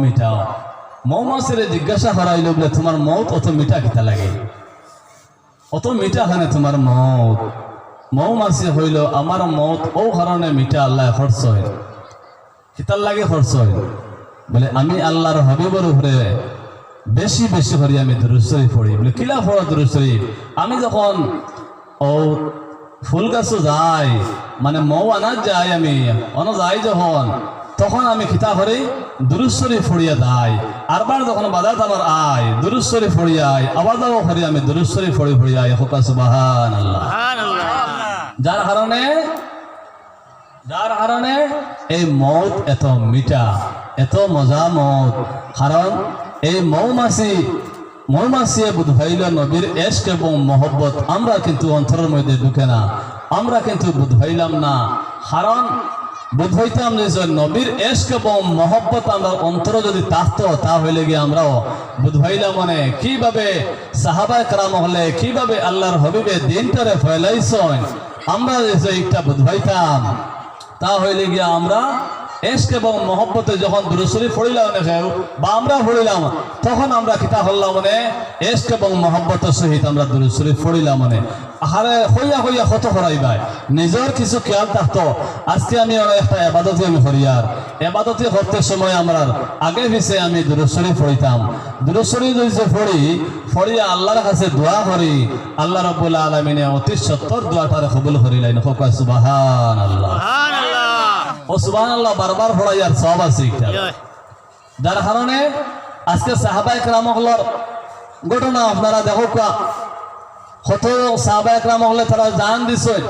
মিঠাও মৌমাছিরে জিজ্ঞাসা করাইল বলে তোমার মৌত অত মিঠা কিতা লাগে, অত মিঠা খানে তোমার মৌত? মৌমাছি হইল আমার মৌত ও কারণে মিঠা আল্লাহ খরচ হয় কিতার লাগে খরচ হয় বলে আমি আল্লাহর হাবিবের উপরে বেশি বেশি করে আমি দুরূদ শরীফ পড়ি। বলে কিলা পড়া দুরূদ শরীফ? আমি যখন ও ফুল গাছ যাই মানে মৌ আনা যাই আমি অন যাই যখন তখন আমি খিতা করে দুরূদ শরীফ পড়িয়া যাই। আরবার যখন বাজার আমার আয় দুরূদ শরীফ পড়িয়াই আবার যাবো করে আমি দুরূদ শরীফ পড়িয়াই হোকা সুবহানাল্লাহ। যার কারণে এই মৌত এত মিঠা এত মজা মৌত, কারণ এই মৌমাছি বুধ ভাইল নবীর এশক এবং মহব্বত আমরা কিন্তু অন্তরের মধ্যে ঢুকে না, আমরা কিন্তু বুধ ভাইলাম না। কারণ বুধ হইতাম যে নবীর এশক এবং মহব্বত আমরা অন্তরে যদি থাকতো তা হইলে গিয়ে আমরাও বুধ ভাইলাম মানে কিভাবে সাহাবায়ে কেরাম হলে কিভাবে আল্লাহর হাবিবে দিনটারে ফয়লাইছেন আমরা যে একটা বুধ ভাইতাম তা হইলে গিয়ে আমরা এশক এবং মহব্বতে যখন দুরূদ শরীফ পড়িলাম বা আমরা পড়িলাম তখন আমরা কিতা হল্লাম মানে এশক এবং মহব্বতের সহিত আমরা দুরূদ শরীফ পড়িলাম মানে আহারে হইয়া হইয়া কত করাইবাই নিজের কিছু খেয়াল থাকতো। আজকে আমি একটা এবাদতি আমি করি, আর এবাদতি করতে সময় আমরা আগে পিছে আমি দুরূদ শরীফ পড়িতাম। দুরূদ শরীফ যদি পড়িয়া আল্লাহর কাছে দোয়া করি আল্লাহ রাব্বুল আলামিনে অতি সত্তর দোয়াটারে কবুল করিলেন। সুবহানাল্লাহ ও সুবহানাল্লাহ বারবার পড়াই আর সওয়াব আছে। যার কারণে আজকে সাহাবায়ে কেরামগুলোর ঘটনা আপনারা দেখো কত সাহাবায়ে কেরাম হলে তারা জান দিছেন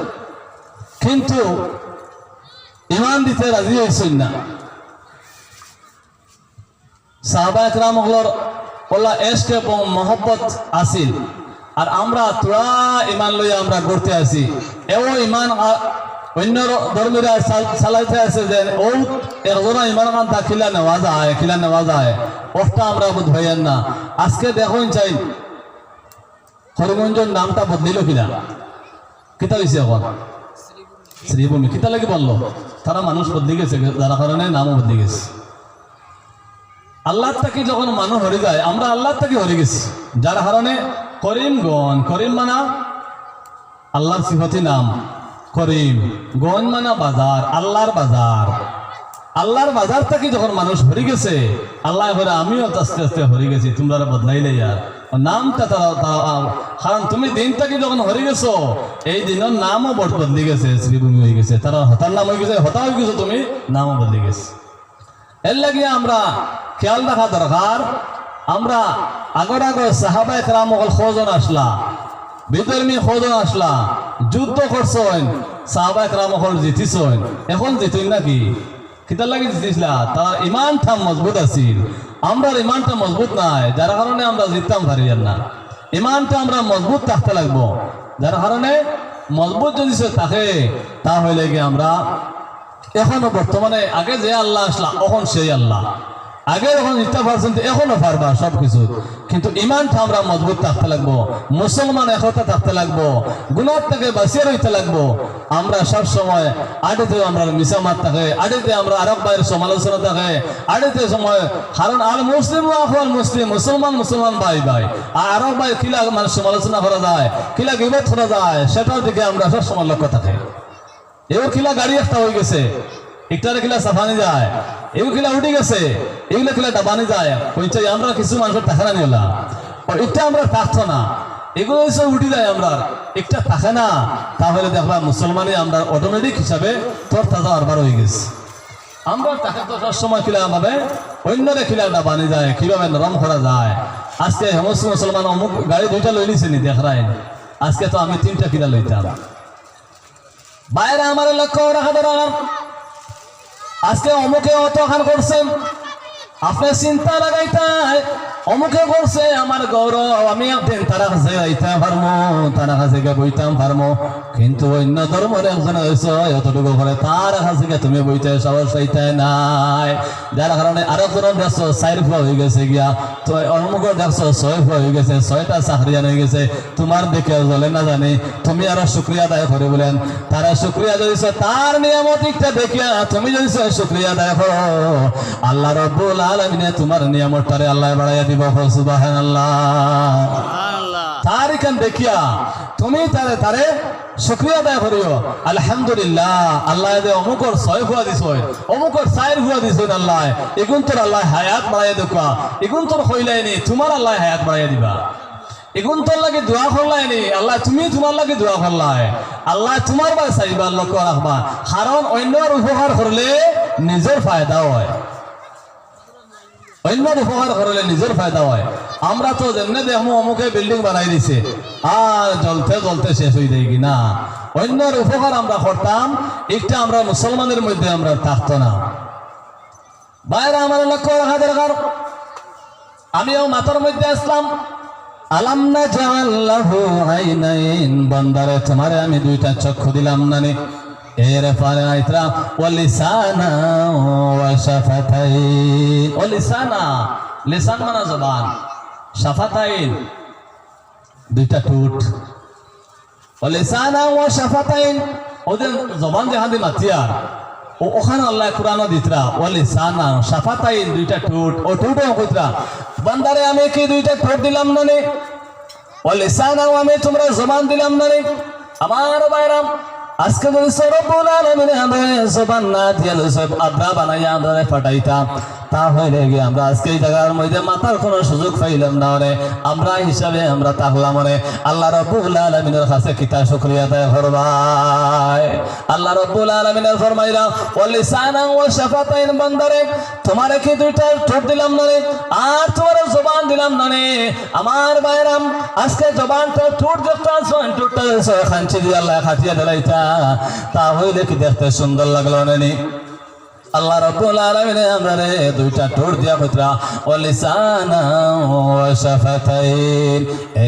কিন্তু ঈমান দিতে রাজি হইছেন না। সাহাবায়ে কেরাম হলোর ওলা এশক এবং মহব্বত আছিল, আর আমরা তোরা ঈমান লইয়া আমরা করতে আছি। এও ঈমান অন্য ধর্মীরা চালাইতে আছে যে ও একজনা ইমান খান তা খিলা নেওয়া যায় ওটা আমরা বোধ হইয়েন না। আজকে দেখুন চাই হরিগঞ্জের নামটা বদলিল কিতা হয়েছে এখন শ্রীভূমি কিতা লাগে বললো তারা মানুষ বদলি গেছে, যার কারণে নামও বদলি গেছে। আল্লাহ তাকে যখন মানুষ হরে যায় আমরা আল্লাহ তাকে হরে গেছি, যার কারণে করিম মানা আল্লাহর সিফাতি নাম করিম, গন মানা বাজার আল্লাহর বাজার থেকে যখন মানুষ হরে গেছে আল্লাহ করে আমিও আস্তে আস্তে হরে গেছি তোমরা বদলাইলে আর নামটা কারণ তুমি দিনটাকে যখন হরে গেছো এই দিনের নামও বদলি গেছে, শ্রীভূমি হয়ে গেছে, তারা হতার নাম হয়ে গেছে, হতা হয়ে গেছো তুমি নামও বদলি গেছে। এর লাগিয়ে আমরা খেয়াল রাখা দরকার। আমরা আগর সাহাবায়ে কেরাম খোঁজন আসলা বিধর্মী খোঁজন আসলা যুদ্ধ করছেন সাহাবায়ে কেরাম জিতিছেন, এখন জিতুন নাকি কিতার লাগে জিতিসলা? তার ইমানটা মজবুত আছিল, আমরা ইমানটা মজবুত নাই, যার কারণে আমরা জিততাম পারি না। ইমানটা আমরা মজবুত থাকতে লাগবো, যার কারণে মজবুত যদি থাকে তা হইলে গিয়ে আমরা এখনো বর্তমানে আগে যে আল্লাহ আসলা এখন সেই আল্লাহ, আগে যখন জিততে পারছেন এখনো পারবা সবকিছু, কিন্তু ইমানটা আমরা মজবুত থাকতে লাগবো, মুসলমান একতা থাকতে লাগবো, গুনাহ থেকে বাঁচিয়ে রইতে লাগবো। আমরা সব সময় আড়িতে আমরা মিসামাত থাকে, আড়িতে আমরা আরব ভাইয়ের সমালোচনা থাকে, আড়িতে সময় কারণ আর মুসলিম মুসলমান ভাই আর আরব ভাই কিলা মানুষ সমালোচনা করা যায়, কিলা গিবত করা যায় সেটার দিকে আমরা সব সময় লক্ষ্য থাকে। এও কিলা গাড়ি একটা হয়ে গেছে, একটারে কিলা সাফানি যায়, এগুলো কিলা উঠে গেছে, এগুলো কিলা ডাবানি যায়, কইছে আমরা কিছু মানুষের টাকা না নিলাম এটা আমরা থাকতো না, এগুলো সব উঠে যায় আমরা একটা থাকে না, তাহলে দেখবা মুসলমানে আমরা অটোমেটিক হিসাবে তোর তাজা আরবার হয়ে গেছে। আমরা তাকে তো সবসময় কিলা ভাবে অন্যরে কিলা ডাবানি যায়, কিভাবে নরম করা যায়। আজকে মুসলমান অমুক গাড়ি দুইটা লই নিছে নি দেখ রায়, আজকে তো আমি 3টা কিলা লইতাম। বাইরে আমার লক্ষ্য রাখা দরকার, আজকে অমুকে অত খান করছেন আপনি চিন্তা লাগাইতাই অমুকে করছে আমার গৌরব, আমি একদিন তারা কাছে যাইতে পারবো, তারা কাছে গিয়ে বইতাম পারবো, কিন্তু অন্য ধর্মের একজন হয়েছে এতটুকু করে তার কাছে গিয়ে তুমি বইতে সাহস চাইতে নাই, যার কারণে আরেকজনের দেখছো 4 ফুয়া হয়ে গেছে গিয়া, তো অমুকের দেখছো 6 ফুয়া হয়ে গেছে, 6টা চাকরিয়ান হয়ে গেছে, তোমার দেখে জ্বলে না জানি তুমি আরো শুক্রিয়া আদায় করে বলেন, তারা শুক্রিয়া দিয়েছে তার নিয়ামতিকটা দেখিয়া তুমি যদি শুক্রিয়া আদায় করো আল্লাহ রাব্বুল আলামিনে তোমার নিয়ামতটারে আল্লাহ বাড়াইয়া দিব সুবহানাল্লাহ তারিকান দেখিয়া তুমি তারে শুকরিয়া আদায় করিও আলহামদুলিল্লাহ আল্লাহ দে অমুকর 6 হুয়া দিছ অমুকর 4 হুয়া দিছ আল্লাহ এগুন তোর আল্লাহ হায়াত বাড়াইয়া দেখা এগুন তোর হইলাইনি তোমার আল্লাহ হায়াত বাড়াইয়া দিবা এগুন তোর লাগে দোয়া করলাইনি আল্লাহ তুমি তোমার লাগে দোয়া করলাই আল্লাহ তোমার বাই চাইবার লক্ষ্য রাখবা কারণ অন্যর উপকার করলে নিজের ফায়দা হয় অন্যর উপকার করলে নিজের ফায়দা হয় আমরা তো যেমনে দেখো অমুকে বিল্ডিং বানাই দিছে আর জ্বলতে জ্বলতে শেষ হয়ে যায় কিনা অন্যর উপকার আমরা করতাম একটা আমরা মুসলমানের মধ্যে আমরা থাকতো না বাইরে আমার লক্ষ্য রাখা দরকার আমিও মাথার মধ্যে আসলাম আলাম না জাআল্লাহু আইনাইন বান্দারে তোমারে আমি দুইটা চক্ষু দিলাম না নে এর পরে আইতরা ওয়ালিসানা ওয়া শাফাতাইন ওয়ালিসানা লিসান মানে জবান শাফাতাইন দুইটা ঠোঁট ওয়ালিসানা ওয়া শাফাতাইন ওদের জবান যেখানে মাতিয়া ওখানে আল্লাহ কুরআন দিতরা ওয়ালিসানা শাফাতাইন দুইটা ঠোঁট ও ঠোঁটও কইতরা বান্দারে আমি কি দুইটা ঠোঁট দিলাম না নে ওয়ালিসানা আমি তোমরা জবান দিলাম না নে আমার বাইরাম আজকে যদি রব্বুল আলামিন আমাদের জবান না দিয়া সব আবরা বানাইয়া আমরা ফাটাইতাম তাহলে গিয়ে আমরা আজকে এই জায়গার মধ্যে মাথার কোনো সুযোগ পাইলাম না রে আমরা হিসাবে আমরা তাহলাম রে আল্লাহ রব্বুল আলামিনের কাছে কিতা শুকরিয়া আদায় করবাই আল্লাহ রব্বুল আলামিনের ফরমাইলা ওয়ালিসানা ওয়া শাফাতাইন বান্দারে তোমারে কি দুইটা ঠোঁট দিলাম না রে আর তোমার জবান দিলাম না রে আমার বাইরাম আজকে জবানটা ঠোঁট যেটা আছে ঠোঁটটা খানচি দিয়ে আল্লাহ খাটিয়া দিলাইতা তাহলে কি দেখতে সুন্দর লাগলো না আল্লাহ রাব্বুল আলামিন আমারে দুইটা ঠোঁট দিয়া কইতরা ওয়ালিসানা ওয়া শাফাতাইন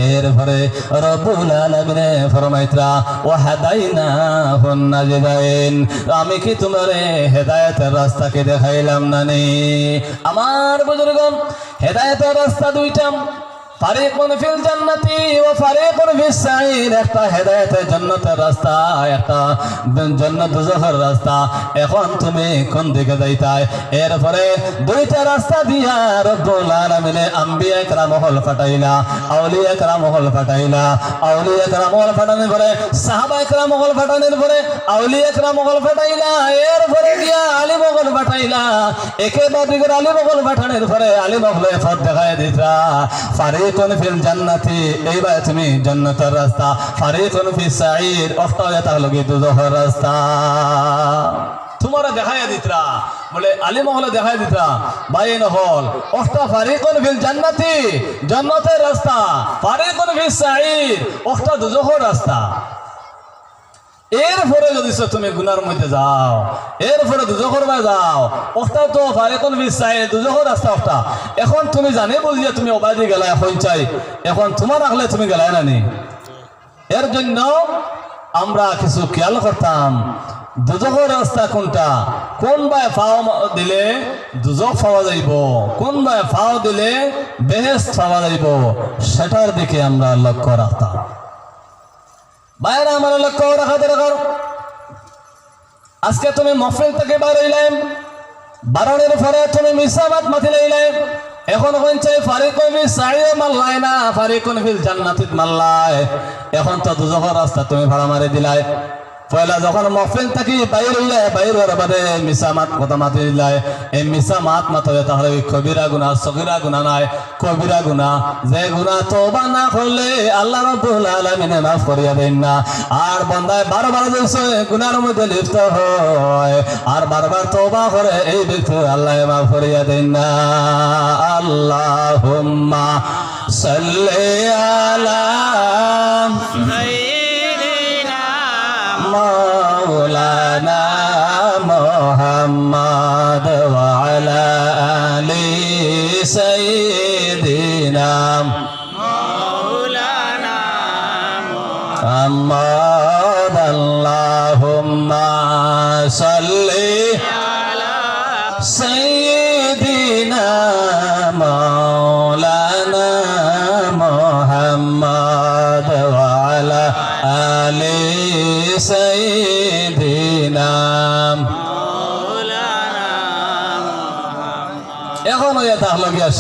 এর পরে রাব্বুল আলামিন ফরমাইতরা ওয়া হাদাইনাহুন নাজদাইন আমি কি তোমারে হেদায়েতের রাস্তাকে দেখাইলাম না নি আমার বুজুর্গগণ হেদায়েতের রাস্তা দুইটা ফারিকুন ফিল জান্নাতি ওয়া ফারিকুন ফিস সাইর একটা হেদায়েতের জান্নাতের রাস্তা একটা জান্নাত দুজখের রাস্তা এখন তুমি কোন দিকে যাইতাই এরপরে দুইটা রাস্তা দিয়া রব্বুল আলামিন আম্বিয়া کرام হল ফাটাইলা আউলিয়া کرام হল ফাটাইলা আউলিয়া کرام হল ফাটানোর পরে সাহাবা کرام হল ফাটানোর পরে আউলিয়া کرام হল ফাটাইলা এরপরে দিয়া আলিম হল ফাটাইলা একেবারে আলিম হল ফাটানোর পরে আলিম হল পথ দেখায় দিতা ফারিকুন ফিল জান্নাতি এইবার তুমি জান্নাতের রাস্তা ফারিকুন ফিস সাইর অফতায়া তাহলে দুজখের রাস্তা তোমারা দেখায় দিতরা বলে আলিম হলে দেখায় দিতরা বাইন হল অফতা ফারিকুন ফিল জান্নাতি জান্নাতের রাস্তা ফারিকুন ফিস সাইর অফতা দুজখের রাস্তা এরপরে যদি তুমি গুনার মধ্যে যাও এরপরে দুজখের মধ্যে যাও ওটা তো ফারিকুন ফিস সাইর দুজখের রাস্তা ওটা এখন তুমি জানে বুঝিয়ে তুমি অবাদি গেলা এখন চাই এখন তোমার আগলে তুমি গেলাই না নি এর জন্য আমরা কিছু খেয়াল করতাম দুজখের রাস্তা কোনটা কোন বাই ফাও দিলে দুজখ পাওয়া যাইব কোন বাই ফাও দিলে বেহেশত পাওয়া যাইব সেটার দিকে আমরা লক্ষ্য রাখতাম বাইরে আমার লক্ষ্য রাখা দরকার আজকে তুমি মহফিল থেকে বাড়াইলাম বাড়ানোর পরে তুমি মিসামাত মাতি লাইলাম এখন চাই ফারিকুন ফিস সাইর মাল্লাই না ফারিকুন ফিল জান্নাতিত মাল্লাই এখন তো দুজখের রাস্তা তুমি ভাড়া মারি দিলাই পয়লা যখন মহফিল থাকি বাইর হইলে বাইর হওয়ার বাদে মিসামাত কথা মাতি দিলাই এই মিসামাত মাতলে তাহলে কবিরা গুনাহ সগীরা গুনাহ নাই কবিরা গুনাহ যে গুনাহ তওবা না করলে আল্লাহ রাব্বুল আলামিন মাফ করিয়া দেন না আর বান্দায় বারবার যখন গুনাহের মধ্যে লিপ্ত হয় আর বারবার তওবা করে এই ব্যক্তি আল্লাহ মাফ করিয়া দেন না আল্লাহুম্মা সাল্লি আলা مولانا محمد وعلى آل سيدنا مولانا محمد اللهم صل على سيدنا مولانا محمد وعلى آل سيدنا مولانا এখন তাহলে গিয়া